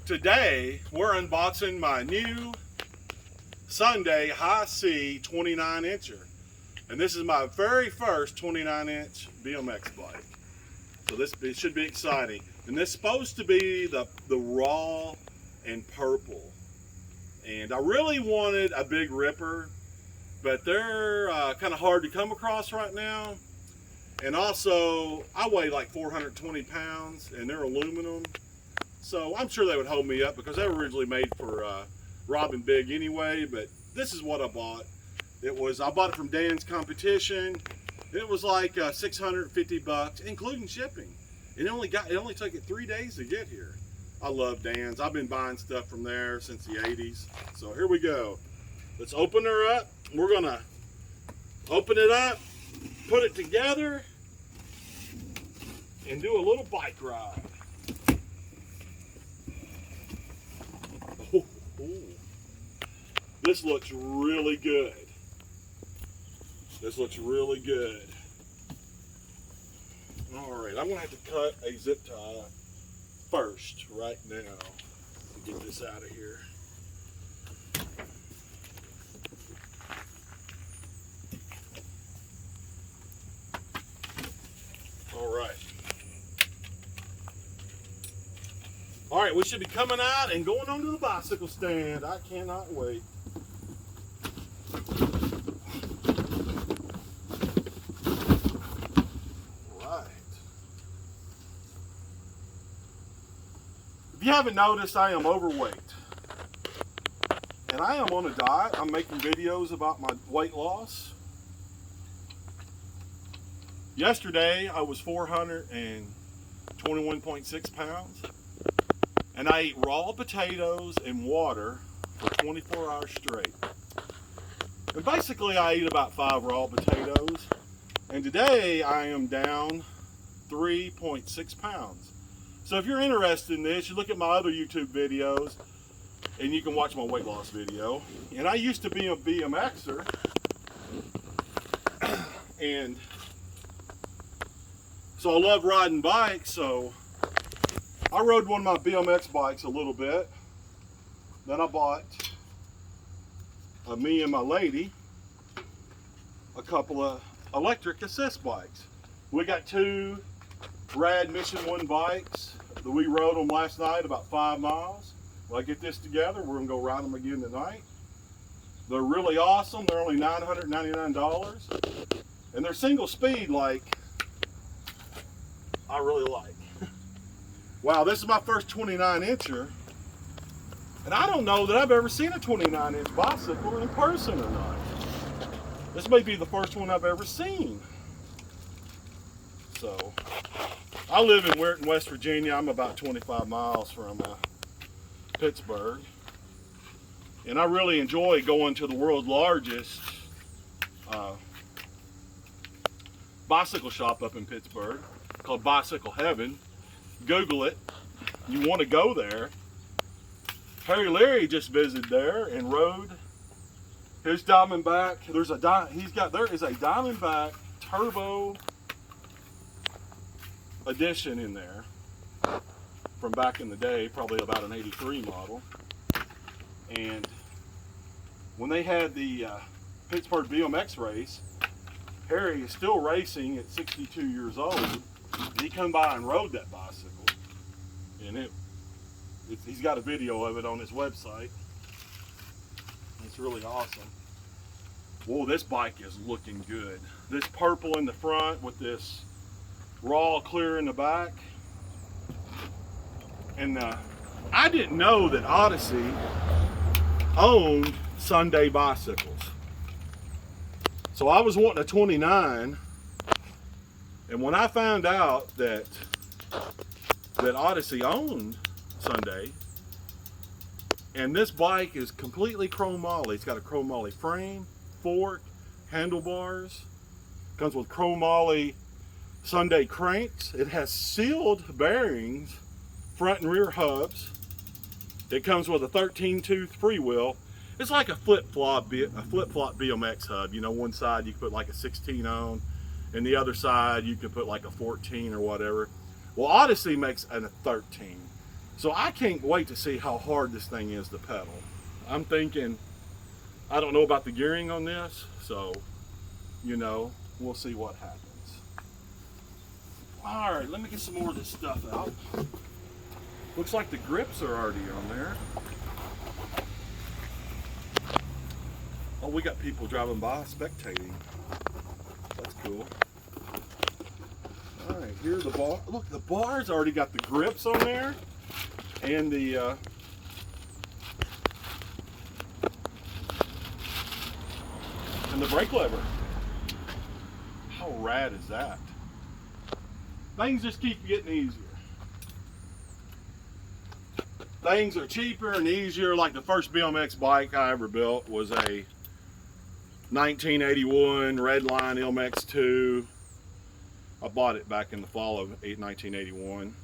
Today, we're unboxing my new Sunday High C 29 incher. And this is my very first 29 inch BMX bike. So it should be exciting. And this is supposed to be the raw and purple. And I really wanted a big ripper, but they're kind of hard to come across right now. And also, I weigh like 420 pounds and they're aluminum. So I'm sure they would hold me up because they were originally made for robbing big anyway, but this is what I bought. I bought it from Dan's Competition. It was like 650 bucks, including shipping. It only took it 3 days to get here. I love Dan's. I've been buying stuff from there since the 80s. So here we go. Let's open her up. We're gonna open it up, put it together, and do a little bike ride. This looks really good. This looks really good. All right, I'm gonna have to cut a zip tie first right now to get this out of here. All right. All right, we should be coming out and going onto the bicycle stand. I cannot wait. If you haven't noticed, I am overweight. And I am on a diet. I'm making videos about my weight loss. Yesterday, I was 421.6 pounds. And I ate raw potatoes and water for 24 hours straight. And basically, I eat about 5 raw potatoes. And today, I am down 3.6 pounds. So if you're interested in this, you look at my other YouTube videos and you can watch my weight loss video. And I used to be a BMXer, and so I love riding bikes. So I rode one of my BMX bikes a little bit. Then I bought me and my lady a couple of electric assist bikes. We got 2 rad Mission 1 bikes that we rode them last night, about 5 miles. When I get this together, we're gonna go ride them again tonight. They're really awesome. They're only $999, and they're single speed, like I really like. Wow, this is my first 29 incher, and I don't know that I've ever seen a 29 inch bicycle in person or not. This may be the first one I've ever seen. So, I live in Weirton, West Virginia. I'm about 25 miles from Pittsburgh. And I really enjoy going to the world's largest bicycle shop up in Pittsburgh called Bicycle Heaven. Google it. You want to go there. Harry Leary just visited there and rode his Diamondback. There is a Diamondback Turbo edition in there from back in the day, probably about an 83 model. And when they had the Pittsburgh BMX race, Harry is still racing at 62 years old, and he come by and rode that bicycle, and he's got a video of it on his website. It's really awesome. Whoa, this bike is looking good. This purple in the front with this raw clear in the back. And I didn't know that Odyssey owned Sunday bicycles. So I was wanting a 29, and when I found out that Odyssey owned Sunday, and this bike is completely chromoly. It's got a chromoly frame, fork, handlebars, comes with chromoly Sunday cranks. It has sealed bearings, front and rear hubs. It comes with a 13-tooth freewheel. It's like a flip-flop BMX hub. You know, one side you can put like a 16 on, and the other side you can put like a 14 or whatever. Well, Odyssey makes a 13. So I can't wait to see how hard this thing is to pedal. I'm thinking, I don't know about the gearing on this, so, you know, we'll see what happens. All right, let me get some more of this stuff out. Looks like the grips are already on there. Oh, we got people driving by spectating. That's cool. All right, here's the bar. Look, the bar's already got the grips on there, and the brake lever. How rad is that? Things just keep getting easier. Things are cheaper and easier. Like the first BMX bike I ever built was a 1981 Redline MX2. I bought it back in the fall of 1981.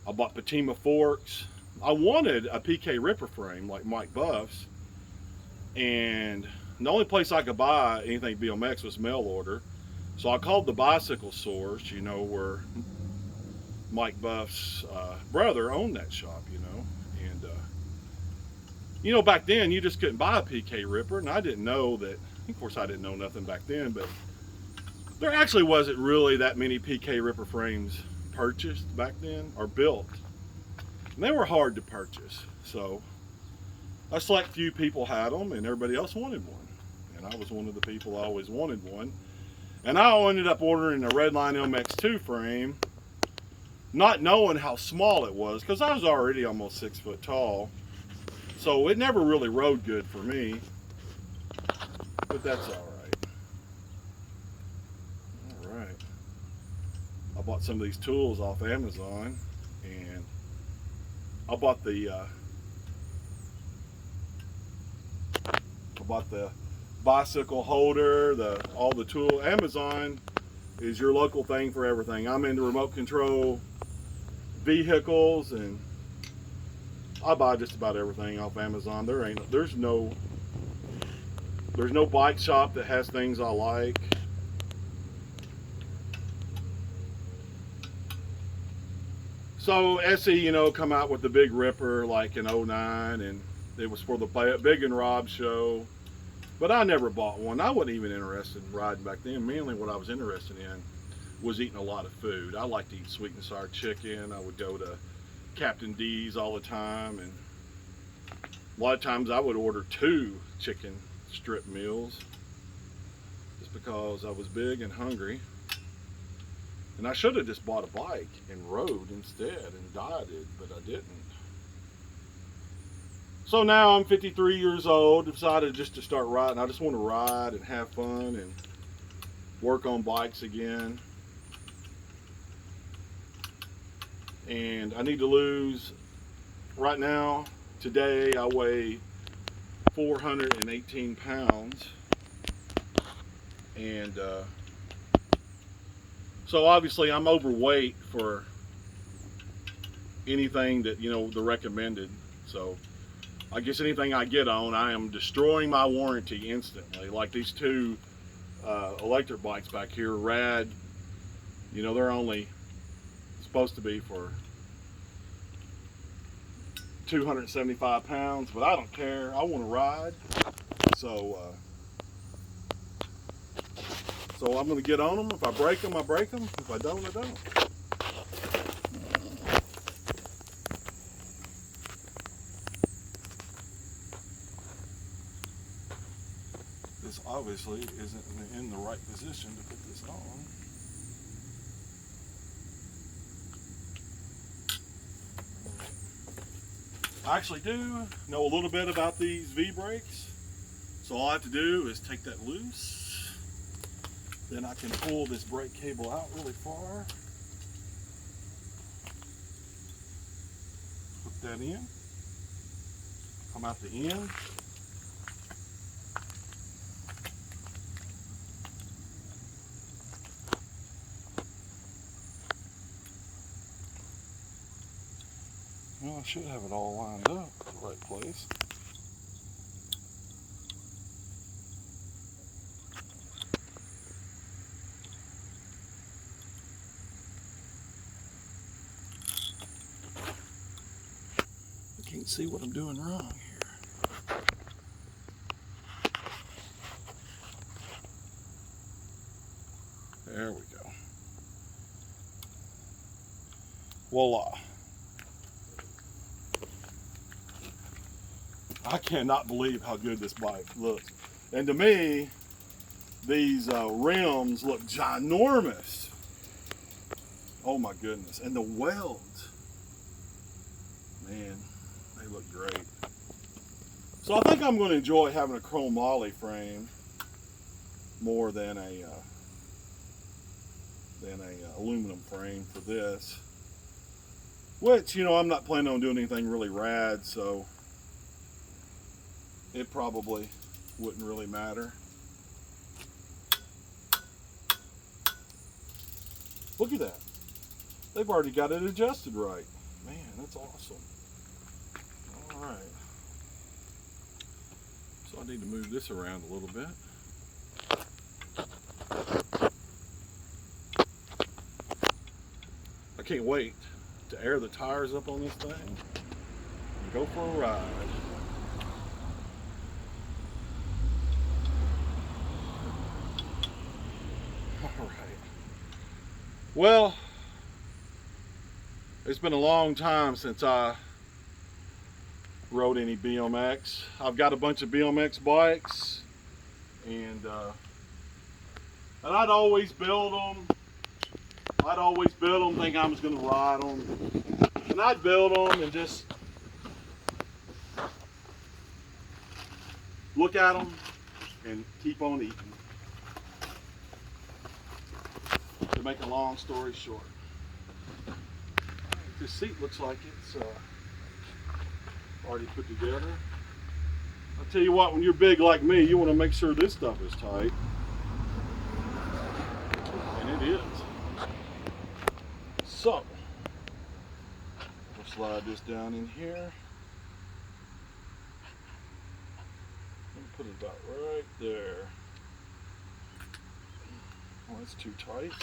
I bought Patima forks. I wanted a PK Ripper frame like Mike Buff's, and the only place I could buy anything BMX was mail order. So I called the bicycle source, you know, where Mike Buff's brother owned that shop, you know. And, you know, back then you just couldn't buy a PK Ripper, and I didn't know that. Of course, I didn't know nothing back then, but there actually wasn't really that many PK Ripper frames purchased back then, or built. And they were hard to purchase. So a select few people had them, and everybody else wanted one. And I was one of the people that always wanted one. And I ended up ordering a Redline MX2 frame, not knowing how small it was, because I was already almost 6 foot tall. So it never really rode good for me, but that's all right. All right. I bought some of these tools off Amazon, and I bought the bicycle holder, all the tool. Amazon is your local thing for everything. I'm into remote control vehicles, and I buy just about everything off Amazon. There's no bike shop that has things I like. So Essie, you know, come out with the big Ripper like in '09, and it was for the Big and Rob show. But I never bought one. I wasn't even interested in riding back then. Mainly what I was interested in was eating a lot of food. I like to eat sweet and sour chicken. I would go to Captain D's all the time, and a lot of times I would order 2 chicken strip meals just because I was big and hungry. And I should have just bought a bike and rode instead and dieted, but I didn't. So now I'm 53 years old, decided just to start riding. I just want to ride and have fun and work on bikes again. And I need to lose, right now, today I weigh 418 pounds. And so obviously I'm overweight for anything that, you know, the recommended. So I guess anything I get on, I am destroying my warranty instantly. Like these 2 electric bikes back here, rad. You know, they're only supposed to be for 275 pounds, but I don't care. I want to ride. So I'm going to get on them. If I break them, I break them. If I don't, I don't. This obviously isn't in the right position to put this on. I actually do know a little bit about these V-brakes. So all I have to do is take that loose. Then I can pull this brake cable out really far. Put that in. Come out the end. Well, I should have it all lined up in the right place. Can't see what I'm doing wrong here. There we go. Voila. I cannot believe how good this bike looks. And to me, these rims look ginormous. Oh my goodness. And the welds, man, they look great. So I think I'm going to enjoy having a chromoly frame more than a aluminum frame for this. Which, you know, I'm not planning on doing anything really rad, so it probably wouldn't really matter. Look at that. They've already got it adjusted right. Man, that's awesome. All right. So I need to move this around a little bit. I can't wait to air the tires up on this thing and go for a ride. All right. Well, it's been a long time since I rode any BMX. I've got a bunch of BMX bikes, and I'd always build them. Think I was going to ride them, and I'd build them and just look at them and keep on eating. To make a long story short, this seat looks like it's already put together. I'll tell you what, when you're big like me, you want to make sure this stuff is tight. And it is. So, we'll slide this down in here. And put it about right there. Oh, that's too tight.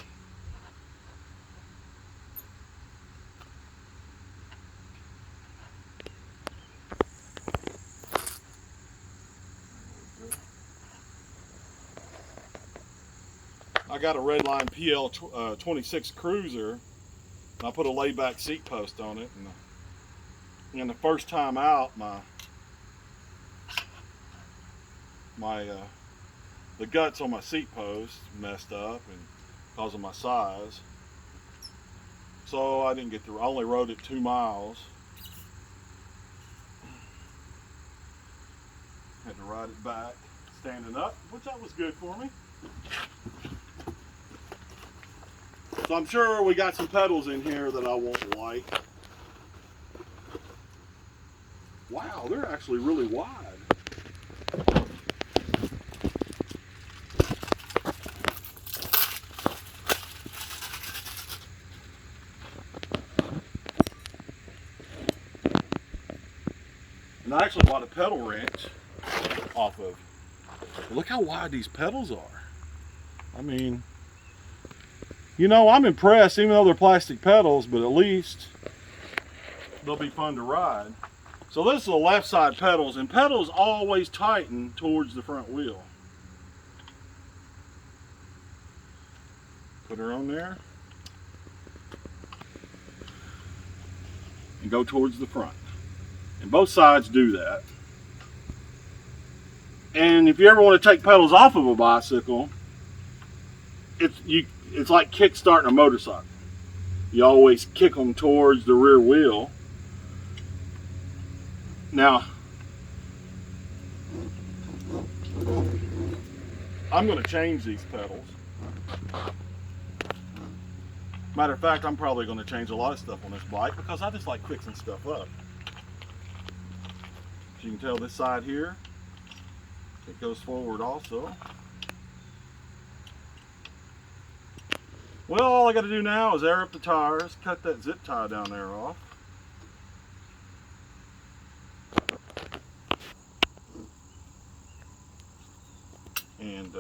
I got a Redline PL 26 Cruiser. I put a layback seat post on it, and the first time out, the guts on my seat post messed up, and because of my size, so I didn't get through. I only rode it 2 miles. Had to ride it back standing up, which that was good for me. So I'm sure we got some pedals in here that I won't like. Wow, they're actually really wide. And I actually bought a pedal wrench off of. Look how wide these pedals are. I mean, you know, I'm impressed, even though they're plastic pedals, but at least they'll be fun to ride. So this is the left side pedals, and pedals always tighten towards the front wheel. Put her on there. And go towards the front. And both sides do that. And if you ever want to take pedals off of a bicycle, it's like kick starting a motorcycle. You always kick them towards the rear wheel. Now, I'm going to change these pedals. Matter of fact, I'm probably going to change a lot of stuff on this bike because I just like fixing stuff up. As you can tell, this side here, it goes forward also. Well, all I got to do now is air up the tires, cut that zip tie down there off. And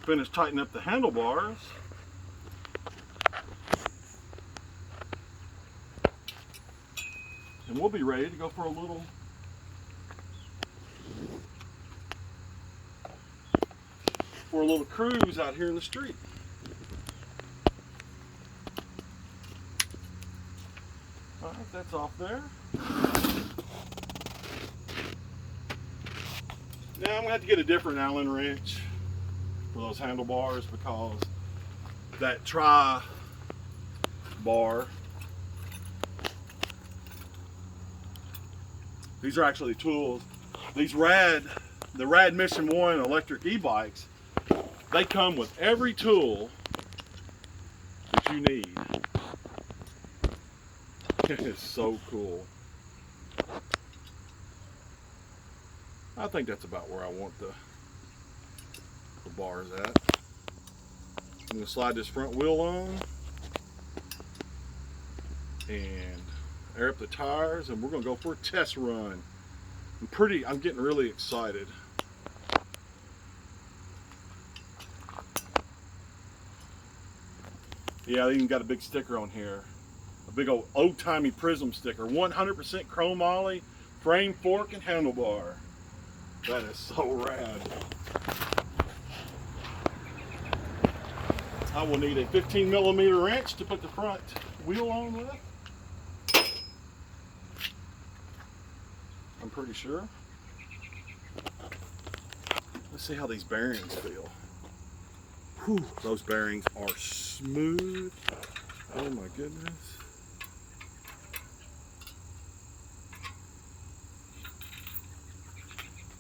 finish tightening up the handlebars. and we'll be ready to go for a little cruise out here in the street. All right, that's off there. Now I'm gonna have to get a different Allen wrench for those handlebars because that bar, these are actually tools. These the Rad Mission 1 electric e-bikes, they come with every tool that you need. It's so cool. I think that's about where I want the bars at. I'm going to slide this front wheel on and air up the tires, and we're going to go for a test run. I'm getting really excited. Yeah, they even got a big sticker on here. A big old-timey Prism sticker. 100% Chromoly, frame, fork, and handlebar. That is so rad. I will need a 15mm wrench to put the front wheel on with. I'm pretty sure. Let's see how these bearings feel. Whew, those bearings are smooth. Oh my goodness.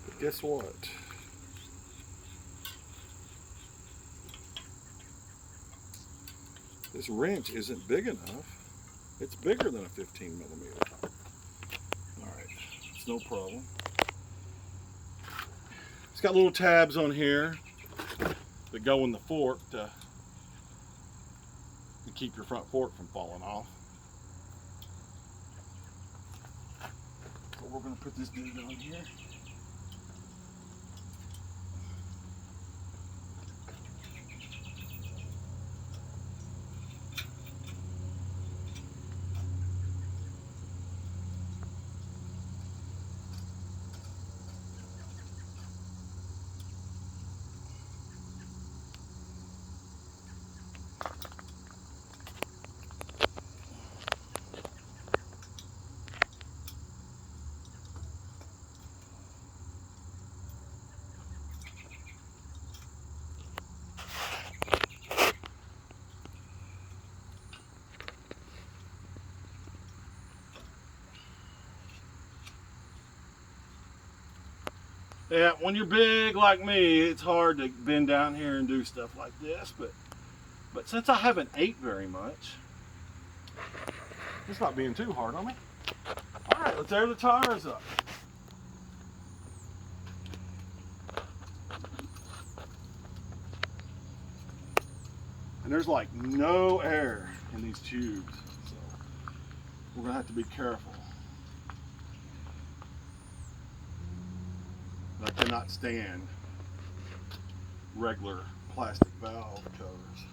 But guess what? This wrench isn't big enough. It's bigger than a 15mm. Alright, it's no problem. It's got little tabs on here that go in the fork to keep your front fork from falling off. So we're going to put this dude on here. Yeah, when you're big like me, it's hard to bend down here and do stuff like this, but since I haven't ate very much, it's not being too hard on me. All right, let's air the tires up. And there's like no air in these tubes, so we're gonna have to be careful. I cannot stand regular plastic valve covers.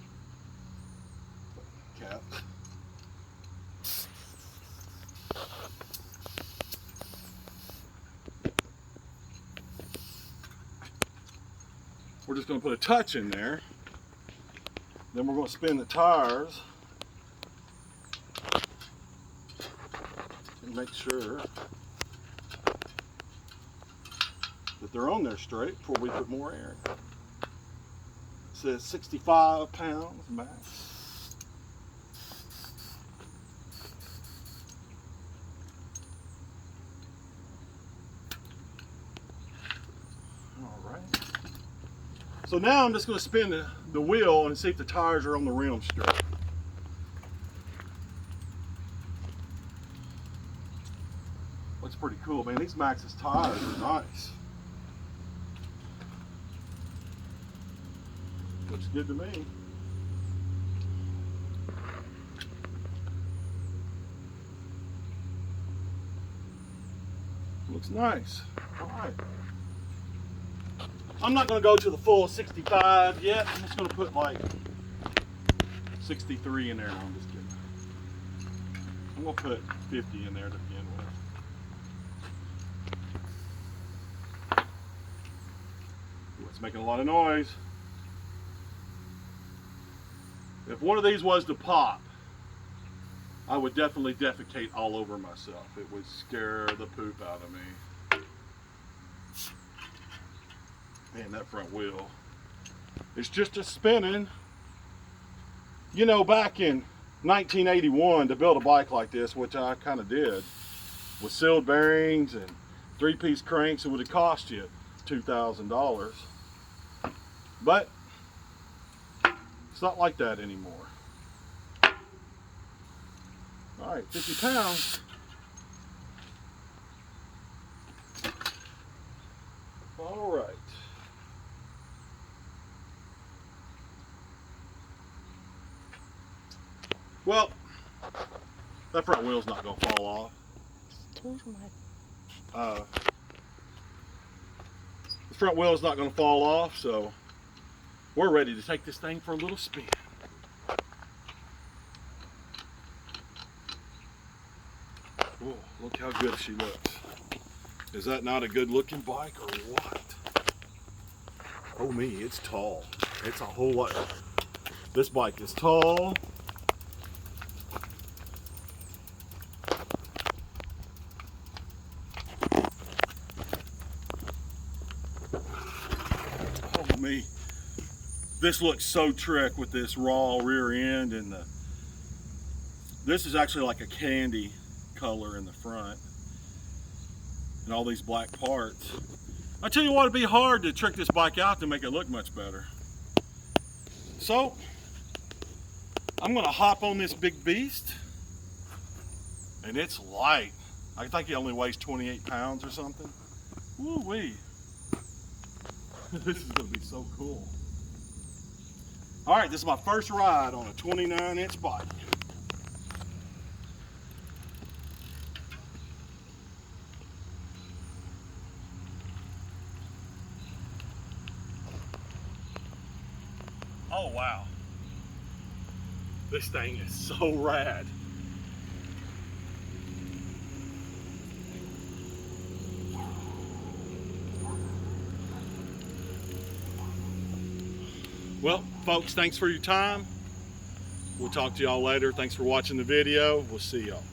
Caps. We're just going to put a touch in there. Then we're going to spin the tires and make sure that they're on there straight before we put more air in. It says 65 pounds max. All right. So now I'm just going to spin the wheel and see if the tires are on the rim straight. Looks pretty cool, man. These Maxxis tires are nice. Looks good to me. Looks nice. All right. I'm not going to go to the full 65 yet. I'm just going to put like 63 in there. No, I'm just kidding. I'm gonna put 50 in there to begin with. Ooh, it's making a lot of noise. If one of these was to pop, I would definitely defecate all over myself. It would scare the poop out of me. Man, that front wheel. It's just a spinning. You know, back in 1981, to build a bike like this, which I kind of did, with sealed bearings and 3-piece cranks, it would have cost you $2,000. But it's not like that anymore. All right, 50 pounds. All right. Well, that front wheel's not gonna fall off. The front wheel's not gonna fall off, so we're ready to take this thing for a little spin. Oh, look how good she looks. Is that not a good looking bike or what? Oh me, it's tall. It's a whole lot. This bike is tall. Oh me. This looks so trick with this raw rear end, and this is actually like a candy color in the front and all these black parts. I tell you what, it'd be hard to trick this bike out to make it look much better. So I'm gonna hop on this big beast, and it's light. I think it only weighs 28 pounds or something. Woo wee. This is gonna be so cool. All right, this is my first ride on a 29-inch bike. Oh wow, this thing is so rad. Well, folks, thanks for your time. We'll talk to y'all later. Thanks for watching the video. We'll see y'all.